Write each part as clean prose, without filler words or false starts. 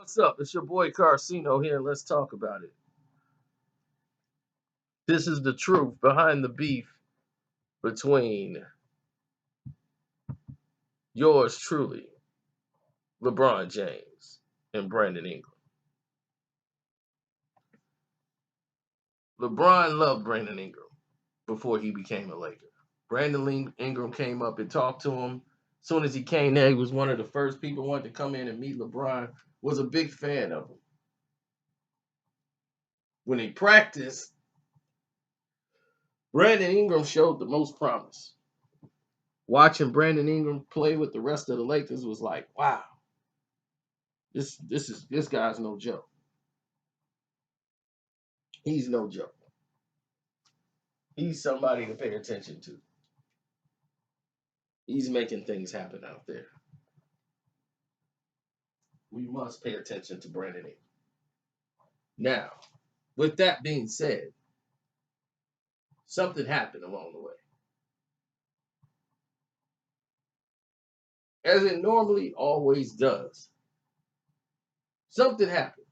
What's up? It's your boy Carcino here, and let's talk about it. This is the truth behind the beef between yours truly, LeBron James, and Brandon Ingram. LeBron loved Brandon Ingram before he became a Laker. Brandon Ingram came up and talked to him. As soon as he came there, he was one of the first people who wanted to come in and meet LeBron, was a big fan of him. When he practiced, Brandon Ingram showed the most promise. Watching Brandon Ingram play with the rest of the Lakers was like, wow, this guy's no joke. He's no joke. He's somebody to pay attention to. He's making things happen out there. We must pay attention to Brandon Ingram. Now, with that being said, something happened along the way. As it normally always does. Something happened.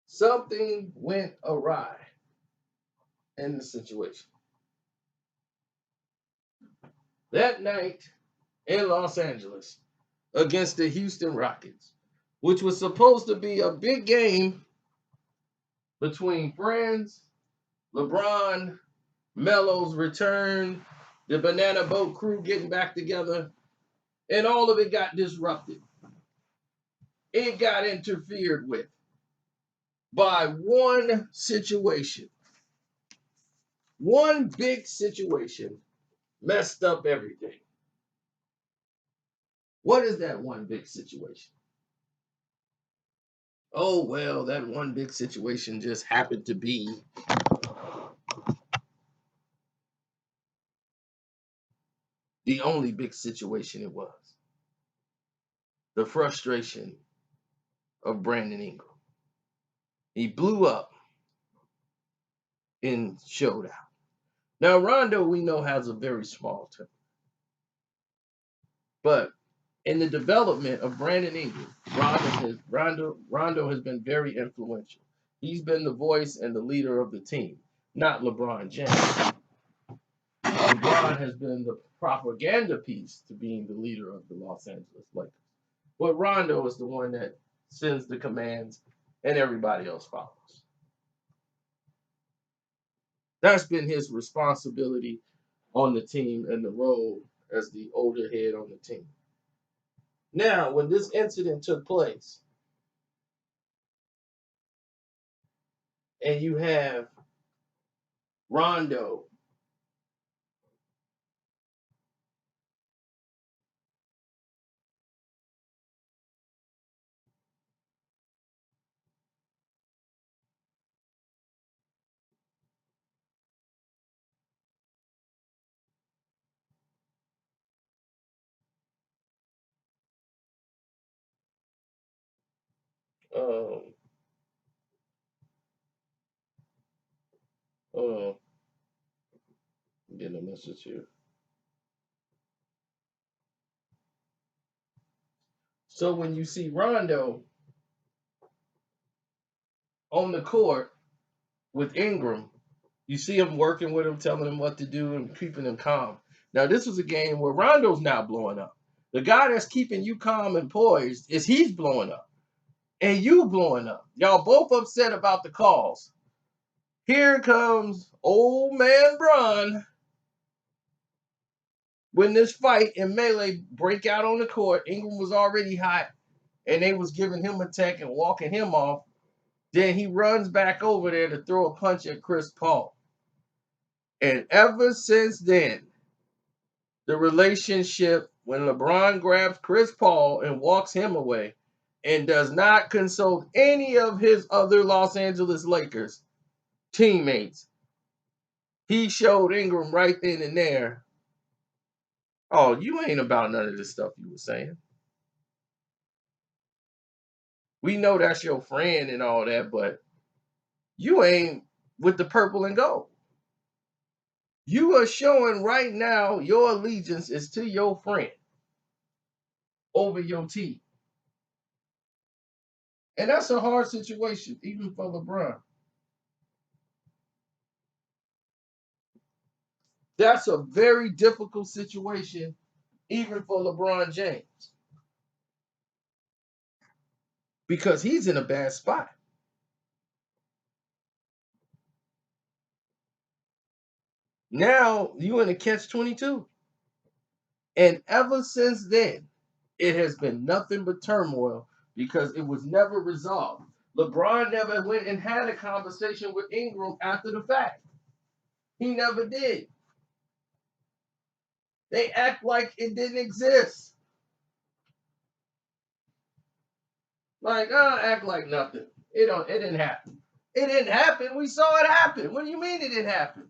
Something went awry in the situation. That night in Los Angeles against the Houston Rockets, which was supposed to be a big game between friends, LeBron, Melo's return, the Banana Boat crew getting back together, and all of it got disrupted. It got interfered with by one situation. One big situation messed up everything. What is that one big situation? Oh, well, that one big situation just happened to be the only big situation it was. The frustration of Brandon Ingram. He blew up in showdown. Now, Rondo, we know, has a very small temper. But in the development of Brandon Ingram, Rondo has been very influential. He's been the voice and the leader of the team, not LeBron James. LeBron has been the propaganda piece to being the leader of the Los Angeles Lakers. But Rondo is the one that sends the commands and everybody else follows. That's been his responsibility on the team and the role as the older head on the team. Now, when this incident took place, and you have Rondo um, uh, I'm getting a message here. So when you see Rondo on the court with Ingram, you see him working with him, telling him what to do and keeping him calm. Now, this was a game where Rondo's now blowing up. The guy that's keeping you calm and poised is he's blowing up. And you blowing up. Y'all both upset about the calls. Here comes old man Bron. When this fight and melee break out on the court, Ingram was already hot, and they was giving him a tech and walking him off. Then he runs back over there to throw a punch at Chris Paul. And ever since then, the relationship, when LeBron grabs Chris Paul and walks him away and does not consult any of his other Los Angeles Lakers teammates, he showed Ingram right then and there, oh, you ain't about none of this stuff you were saying. We know that's your friend and all that, but you ain't with the purple and gold. You are showing right now your allegiance is to your friend over your team. And that's a hard situation, even for LeBron. That's a very difficult situation, even for LeBron James, because he's in a bad spot. Now you in a catch 22. And ever since then, it has been nothing but turmoil because it was never resolved. LeBron never went and had a conversation with Ingram after the fact. He never did. They act like it didn't exist. Like, act like nothing. It didn't happen. It didn't happen. We saw it happen. What do you mean it didn't happen?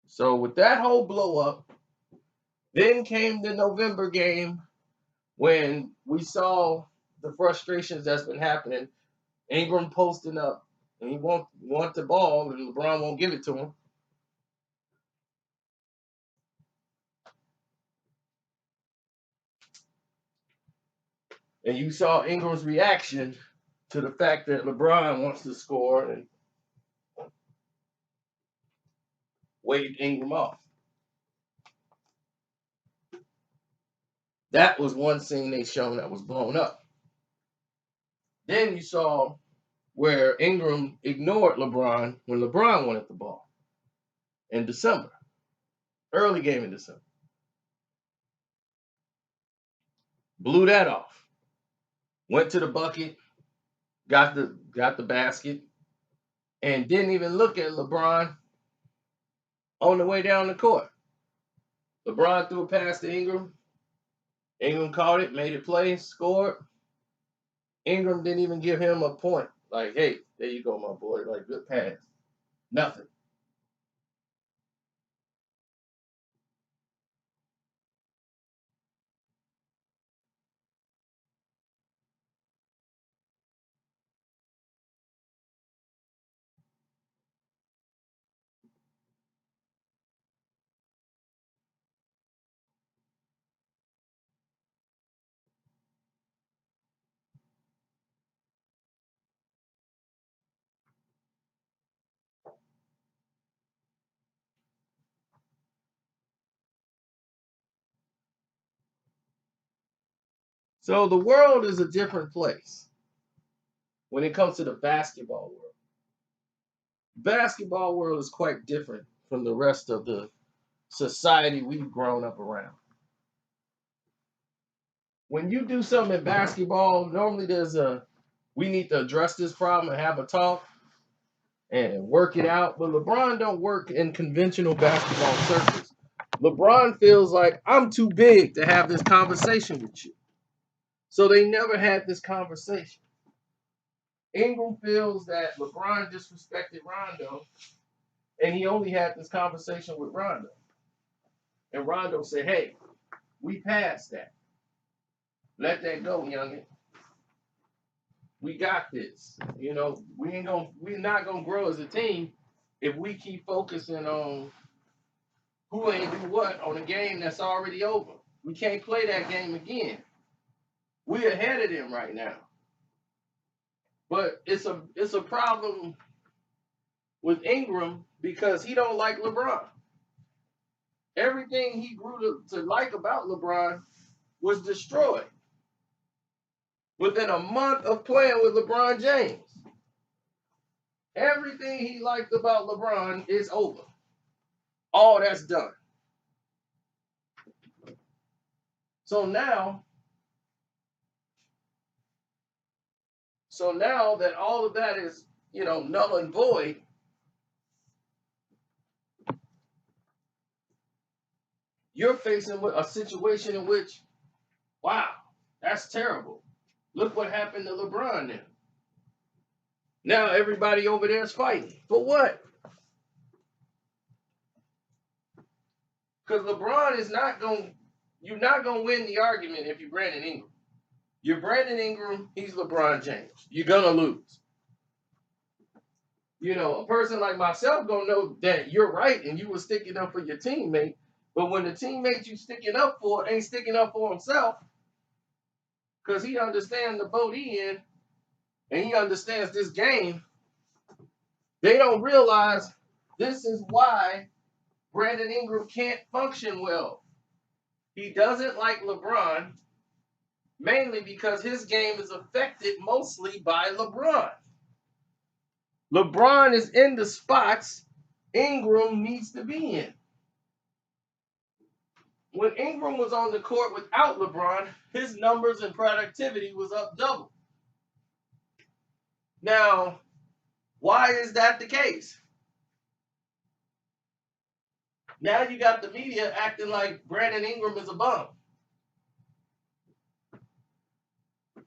So with that whole blow up, then came the November game when we saw the frustrations that's been happening. Ingram posting up and he want the ball and LeBron won't give it to him. And you saw Ingram's reaction to the fact that LeBron wants to score and waved Ingram off. That was one scene they shown that was blown up. Then you saw where Ingram ignored LeBron when LeBron wanted the ball in December, early game in December. Blew that off. Went to the bucket, got the basket, and didn't even look at LeBron on the way down the court. LeBron threw a pass to Ingram. Ingram caught it, made it play, scored. Ingram didn't even give him a point. Like, hey, there you go, my boy. Like, good pass. Nothing. So the world is a different place when it comes to the basketball world. Basketball world is quite different from the rest of the society we've grown up around. When you do something in basketball, normally we need to address this problem and have a talk and work it out. But LeBron don't work in conventional basketball circles. LeBron feels like I'm too big to have this conversation with you. So they never had this conversation. Ingram feels that LeBron disrespected Rondo, and he only had this conversation with Rondo. And Rondo said, hey, we passed that. Let that go, youngin. We got this. You know, we're not gonna grow as a team if we keep focusing on who ain't do what on a game that's already over. We can't play that game again. We're ahead of them right now. But it's a problem with Ingram because he don't like LeBron. Everything he grew to like about LeBron was destroyed within a month of playing with LeBron James. Everything he liked about LeBron is over. All that's done. So now, so now that all of that is, null and void, you're facing a situation in which, wow, that's terrible. Look what happened to LeBron now. Now everybody over there is fighting. For what? Because LeBron is not going, you're not going to win the argument if you Brandon Ingram. You're Brandon Ingram, he's LeBron James. You're gonna lose. You know, a person like myself gonna know that you're right and you were sticking up for your teammate. But when the teammate you sticking up for ain't sticking up for himself, because he understands the boat he in and he understands this game, they don't realize this is why Brandon Ingram can't function well. He doesn't like LeBron, mainly because his game is affected mostly by LeBron. LeBron is in the spots Ingram needs to be in. When Ingram was on the court without LeBron, his numbers and productivity was up double. Now, why is that the case? Now you got the media acting like Brandon Ingram is a bum.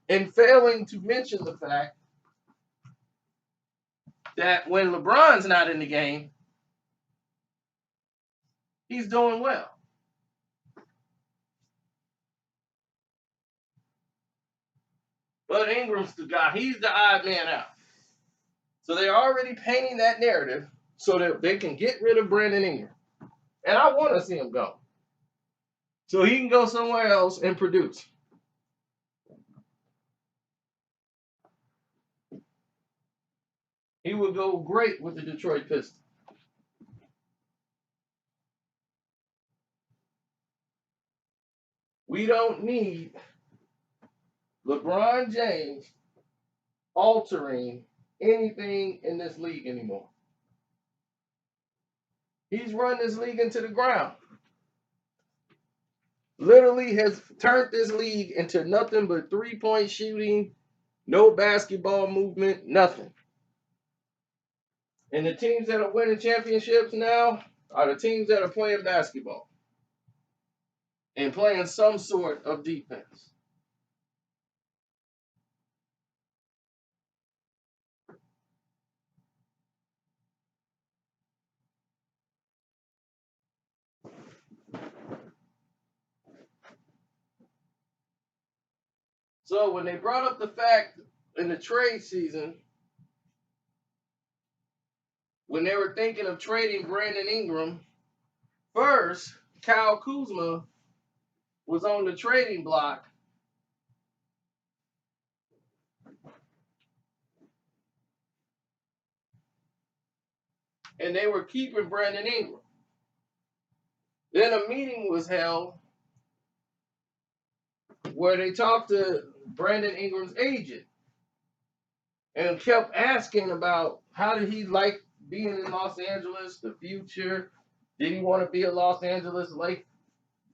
And failing to mention the fact that when LeBron's not in the game, he's doing well. But Ingram's the guy. He's the odd man out. So they're already painting that narrative so that they can get rid of Brandon Ingram. And I want to see him go. So he can go somewhere else and produce. He would go great with the Detroit Pistons. We don't need LeBron James altering anything in this league anymore. He's run this league into the ground. Literally has turned this league into nothing but three-point shooting, no basketball movement, nothing. And the teams that are winning championships now are the teams that are playing basketball and playing some sort of defense. So when they brought up the fact in the trade season, when they were thinking of trading Brandon Ingram, first, Kyle Kuzma was on the trading block. And they were keeping Brandon Ingram. Then a meeting was held where they talked to Brandon Ingram's agent and kept asking about how did he like being in Los Angeles, the future. Did he want to be a Los Angeles Lake?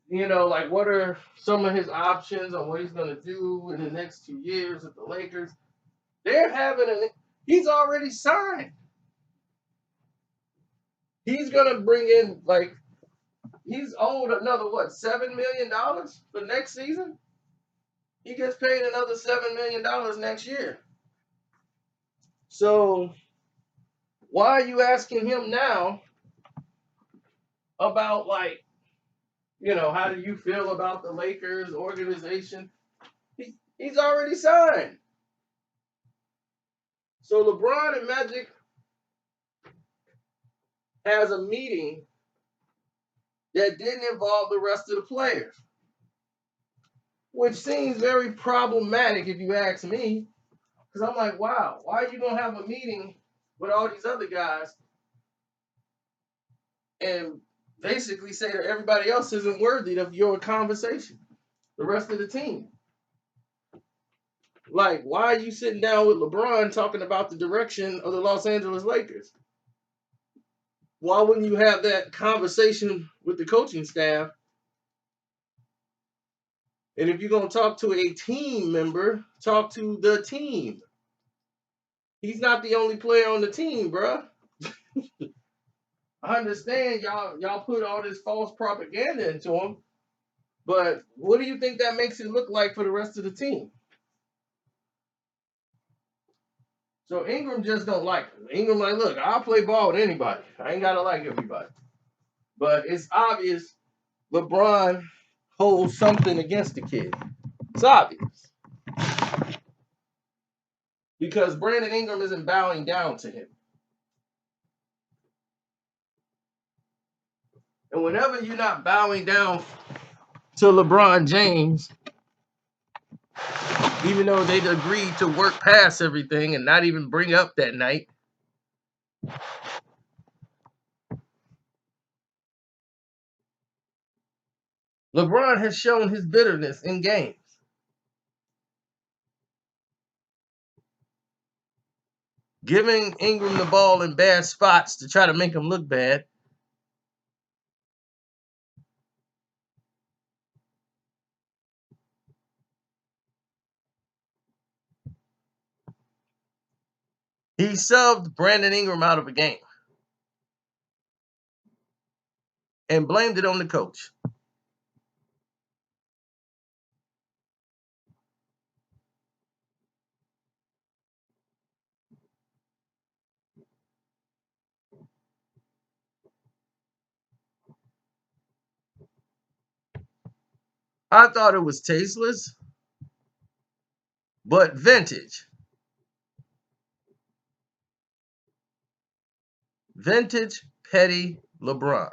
You know, like what are some of his options on what he's going to do in the next 2 years with the Lakers? They're he's already signed. He's going to bring in, like, he's owed another, what, $7 million for next season? He gets paid another $7 million next year. So why are you asking him now about, like, you know, how do you feel about the Lakers organization? He's already signed. So LeBron and Magic has a meeting that didn't involve the rest of the players, which seems very problematic if you ask me. Because I'm like, wow, why are you going to have a meeting with all these other guys and basically say that everybody else isn't worthy of your conversation, the rest of the team? Like, why are you sitting down with LeBron talking about the direction of the Los Angeles Lakers? Why wouldn't you have that conversation with the coaching staff? And if you're going to talk to a team member, talk to the team. He's not the only player on the team, bruh. I understand y'all put all this false propaganda into him, but what do you think that makes it look like for the rest of the team? So Ingram just don't like him. Ingram like, look, I'll play ball with anybody. I ain't got to like everybody. But it's obvious LeBron holds something against the kid. It's obvious. because Brandon Ingram isn't bowing down to him. And whenever you're not bowing down to LeBron James, even though they'd agreed to work past everything and not even bring up that night, LeBron has shown his bitterness in games. Giving Ingram the ball in bad spots to try to make him look bad. He subbed Brandon Ingram out of a game and blamed it on the coach. I thought it was tasteless, but vintage. Vintage petty LeBron.